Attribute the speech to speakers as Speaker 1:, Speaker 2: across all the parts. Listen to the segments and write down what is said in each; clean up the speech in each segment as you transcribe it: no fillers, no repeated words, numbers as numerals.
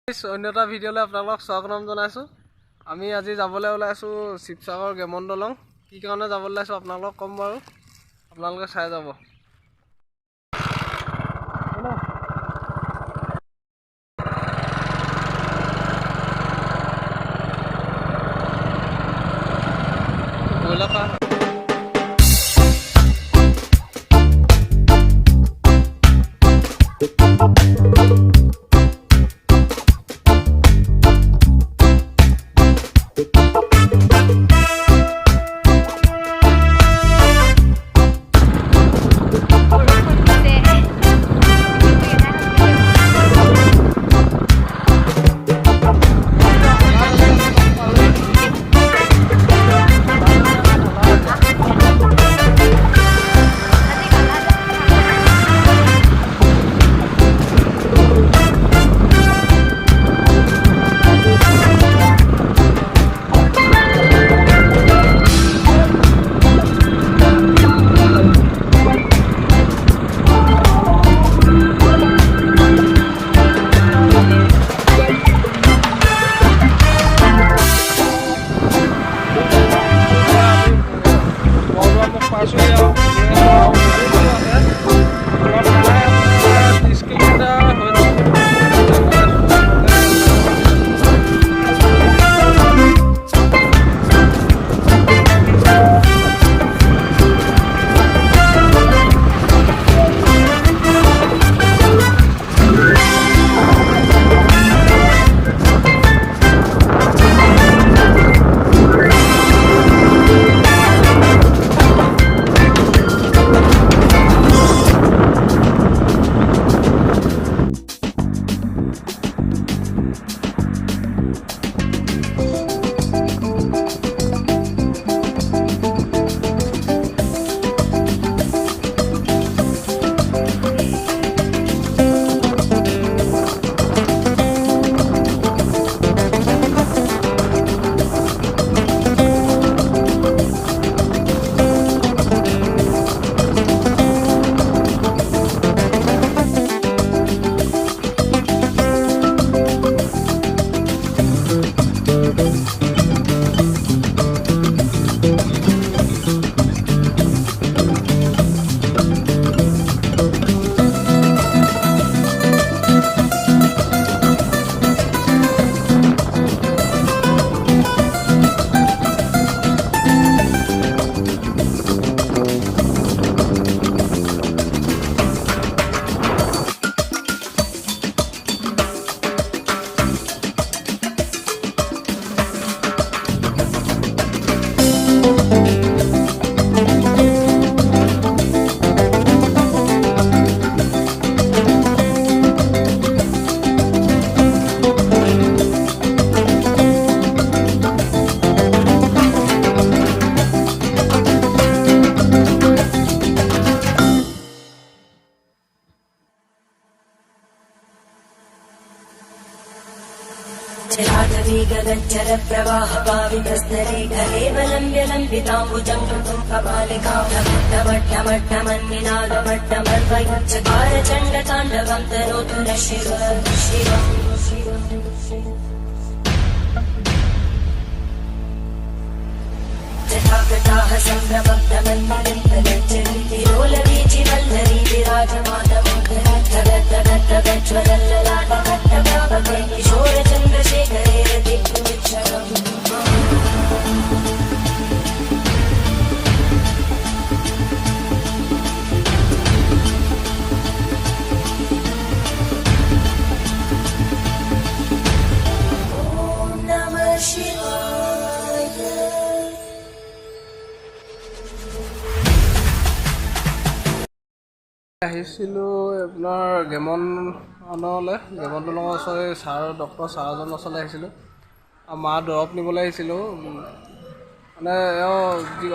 Speaker 1: অন্যটা ভিডিঅ'লৈ আপোনালোকক স্বাগতম জনাইছোঁ। আমি আজি যাবলৈ ওলাইছোঁ শিৱসাগৰ গেমন দলং। কি কাৰণে যাবলৈ ওলাইছোঁ আপোনালোকক ক'ম বাৰু, আপোনালোকে চাই যাব।
Speaker 2: गगनचर प्रवाह पावितस्तरे केवलं कपालिकामट्टमट्टमट्टमन्निनादमट्टमर्वयुच्चकार चण्डताण्डवं तनोतु न शिव जटाकटाः सम्भ्रमब्धमन्निलिम्पलज्जलितिरोलवीचि वल्लरी विराजमानमोघरज्ज्वलल्ललाटकट्टप्रापके किशोरचन्द्रशेखरे रतिपुच्छरम्
Speaker 1: আহিছিলোঁ আপোনাৰ গেমন দলঙৰ ওচৰৰে ডক্টৰ ছাৰজনৰ ওচৰলৈ আহিছিলোঁ আৰু মা দৰৱ নিবলৈ আহিছিলোঁ। মানে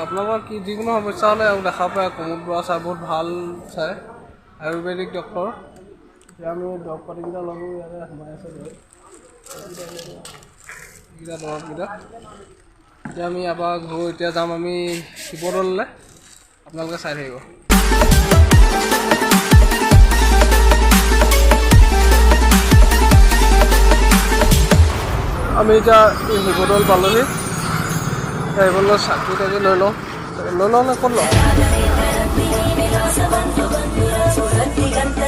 Speaker 1: আপোনালোকৰ কি যিকোনো সমস্যা হ'লে এওঁক দেখাব পাৰে। কুমুদ বৰা ছাৰ বহুত ভাল চাই, আয়ুৰ্বেদিক ডক্টৰ। এতিয়া আমি দৰৱ পাতিকেইটা ল'লোঁ, ইয়াতে সোমাই আছে এইকেইটা দৰৱকেইটা। এতিয়া আমি ইয়াৰ পৰা এতিয়া যাম আমি শিৱদৌললৈ, আপোনালোকে চাই থাকিব। আমি এতিয়া শিৱদৌল পালোহি এইফালে চাকি তাকি লৈ লওঁ নে ক'ত লওঁ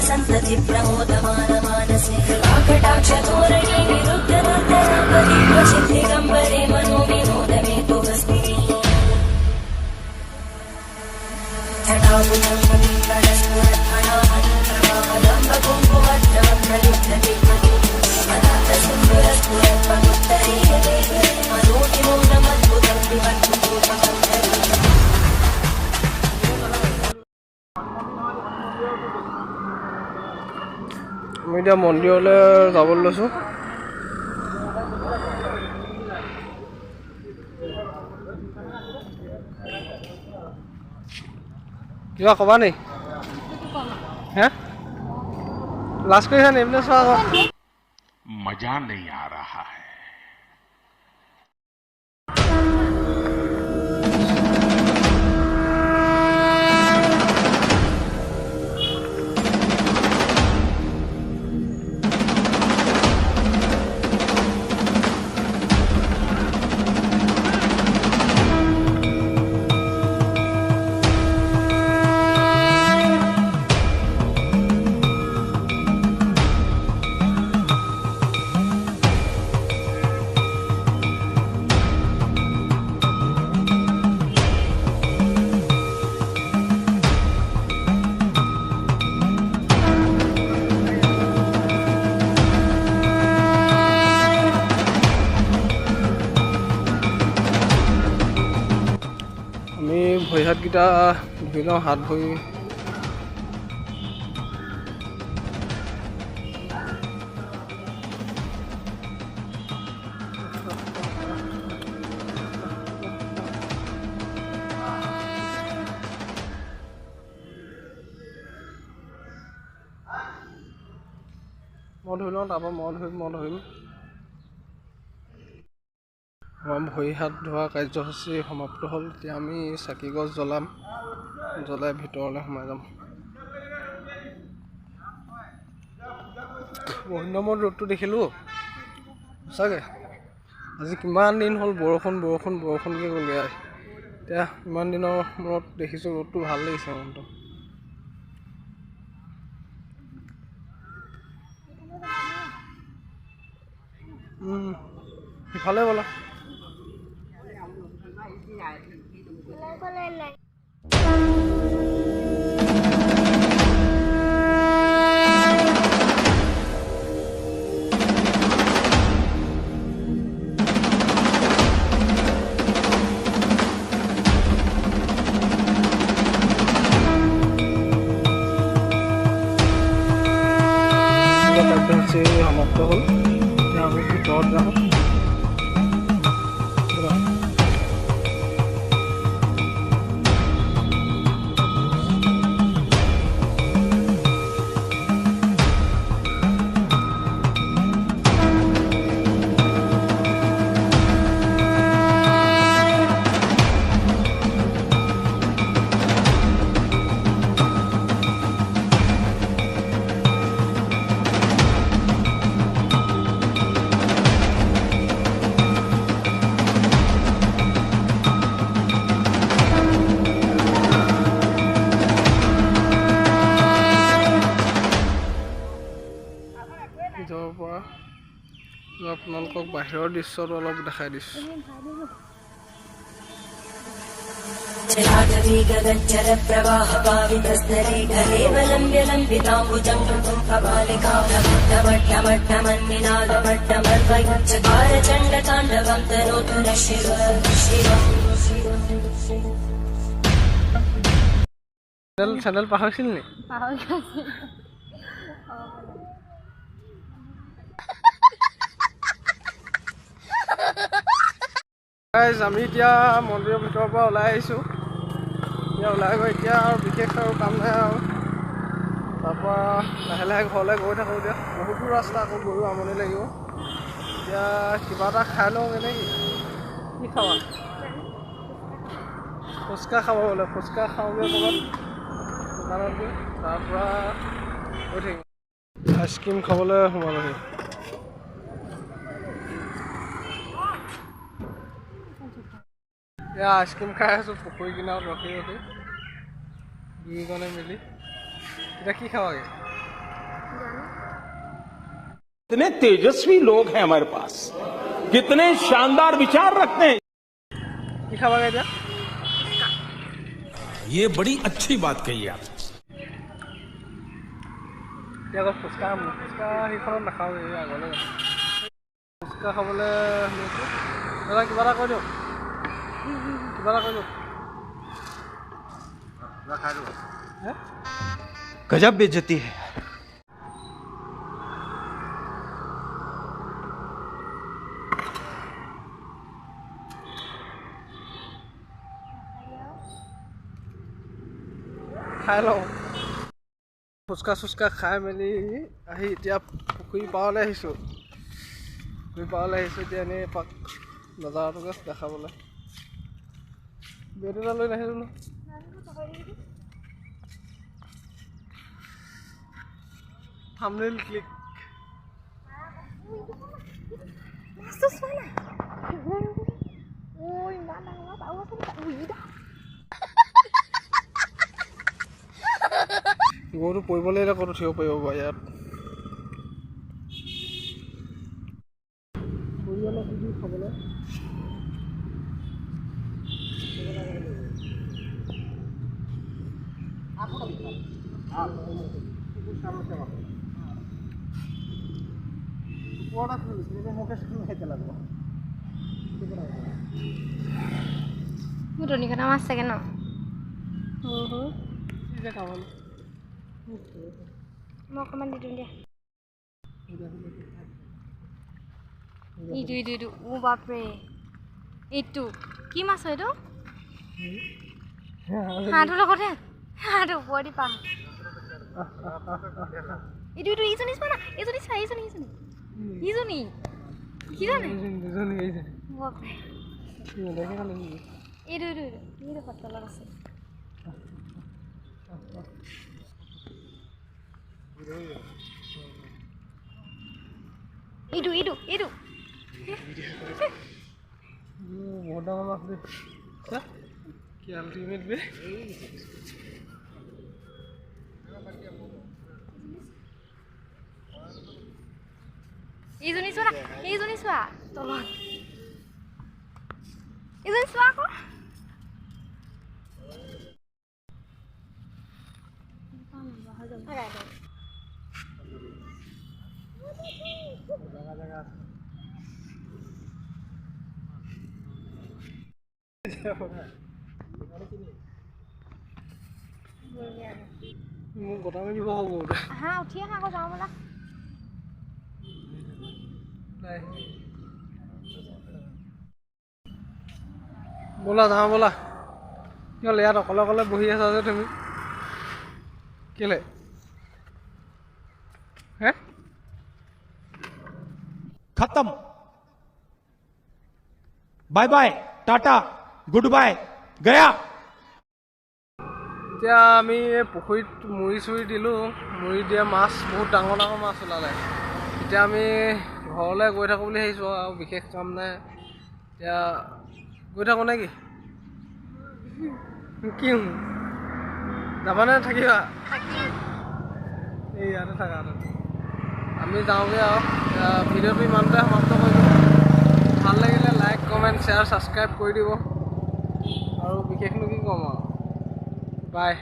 Speaker 2: संतति प्रमोदमान मानसे काकटाक्ष धोरणी विरुद्ध दुर्धरापरि क्वचित् दिगम्बरे मनो विनोदमे तु वस्ति जटाभुजं कविकरस्फुरत्फणामलम्बकुङ्कुमद्रवं प्रलिप्ततिग्मति अनन्तसुन्दरस्फुरत्पमुत्तरीयते मनोविनोदमद्भुतं विवद्भुतोपकम्परि
Speaker 1: আমি এতিয়া মন্দিৰলৈ যাবলৈ লৈছোঁ কিবা ক'বা নি হে লাষ্ট কৰিছা নি এইপিনে চোৱা আকৌ
Speaker 3: मजा नहीं आ रहा है
Speaker 1: আমি ভৰি হাতকেইটা ধুই লওঁ হাত ভৰি মই ধুই লওঁ তাৰপৰা মই ধুইম আমাৰ ভৰি হাত ধোৱা কাৰ্যসূচী সমাপ্ত হ'ল এতিয়া আমি চাকি গছ জ্বলাম জ্বলাই ভিতৰলৈ সোমাই যাম বহুত দিনৰ মূৰত ৰ'দটো দেখিলোঁ সঁচাকৈ আজি কিমান দিন হ'ল বৰষুণকৈ গ'লগৈ এতিয়া ইমান দিনৰ মূৰত দেখিছোঁ ৰ'দটো ভাল লাগিছে মনটো সিফালে ব'লা কাৰ্যসূচী সমাপ্ত হ'ল এতিয়া আমি ভিতৰত যাওঁ ভিতৰৰ পৰা আপোনালোকক বাহিৰৰ দৃশ্যটো অলপ দেখাই দিছোঁ
Speaker 2: जलाटवी गगनचर प्रवाह पावितस्तरे गलेवलम्ब्य लम्बिताम्बुजं कृतं कपालिकामट्टमट्टमन्निनादमट्टमर्वयच्चकार चण्डताण्डवं तनोतु न शिव
Speaker 1: চেনেল পাহৰিছিল নি আমি এতিয়া মন্দিৰৰ ভিতৰৰ পৰা ওলাই আহিছোঁ এতিয়া ওলাই গৈ এতিয়া আৰু বিশেষ আৰু কাম নাই আৰু তাৰপৰা লাহে লাহে ঘৰলৈ গৈ থাকোঁ এতিয়া বহুতো ৰাস্তা আকৌ গৈও আমনি লাগিব এতিয়া কিবা এটা খাই লওঁগৈ নে কি খাবা ফুচকা খাব বোলে ফুচকা খাওঁগৈ ক'ৰবাত দোকানত গৈ তাৰপৰা গৈ থাকিম আইচক্ৰীম খাবলৈ সোমালোহি এয়া আইচক্ৰীম খাই আছোঁ পুখুৰী কিনাৰত ৰখি ৰখি দুয়োজনে মিলি। এতিয়া কি খাবাগে?
Speaker 4: कितने तेजस्वी लोग हैं हमारे पास, कितने शानदार विचार रखते हैं।
Speaker 1: কি খাবাগে এতিয়া?
Speaker 4: ये बड़ी अच्छी बात कही आप।
Speaker 1: এতিয়া আকৌ ফুচকা খাম। ফুচকা সেইখনত নাখাওঁ, এই আগলৈ যাম। ফুচকা খাবলৈ লৈছোঁ। দাদা কিবা এটা কৈ দিয়ক, কিবা এটা কৈ দিয়ক। হে?
Speaker 5: गजब बेइज्जती है।
Speaker 1: খাই লওঁ। ফুচকা চুচকা খাই মেলি আহি এতিয়া পুখুৰী পাৰলৈ আহিছোঁ। এতিয়া এনেই এপাক নজাৰটোকে দেখাবলৈ। বেট এটা লৈ নাহিলোঁ ন। Thumbnail click. গৰুটো পৰিবলৈ এতিয়া ক'তো থিব পাৰিব বাৰু ইয়াত। খাবলৈ
Speaker 6: মোৰ দনিকণা মাছ চাগে ন?
Speaker 1: খাবলৈ
Speaker 6: মই অকণমান দি দিম দিয়া। ইটো অ' বাপৰে, এইটো কি মাছ হয় এইটো? হাঁহটোৰ লগতে হাঁহটো ওপৰ দি পাম। এইটো ইজনী চোৱা না, ইজনী কি জানে? বাপৰে এইটো পাতলত আছে। এইটো
Speaker 1: বহুত ডাঙৰ মাছ দেই। কি আল্টিমেট বে।
Speaker 6: এইজনী চোৱা তলত, এইজনী চোৱা আকৌ।
Speaker 1: মোক গোটা মাৰি দিব হ'ব গৰুটো।
Speaker 6: আহা উঠি আহা আকৌ যাওঁ ব'লা।
Speaker 1: যাওঁ ব'লা। কি হ'ল ইয়াত অকলে অকলে বহি আছা যে তুমি? কেলে? হে?
Speaker 4: खत्म। Bye bye, tata, good bye, गया।
Speaker 1: এতিয়া আমি এই পুখুৰীত মুড়ি চুৰি দিলোঁ। মুড়ি দিয়া মাছ বহুত ডাঙৰ ডাঙৰ মাছ ওলালে। এতিয়া আমি ঘৰলৈ গৈ থাকোঁ বুলি ভাবিছোঁ আৰু বিশেষ কাম নাই। এতিয়া গৈ থাকোঁ নে কি? কি যাবানে থাকিবা? এই ইয়াতে থাকা। আমি যাওঁগৈ আৰু ভিডিঅ'টো ইমানতে সমাপ্ত কৰি দিওঁ। ভাল লাগিলে লাইক কমেণ্ট শ্বেয়াৰ ছাবস্ক্ৰাইব কৰি দিব আৰু বিশেষনো কি ক'ম আৰু বাই।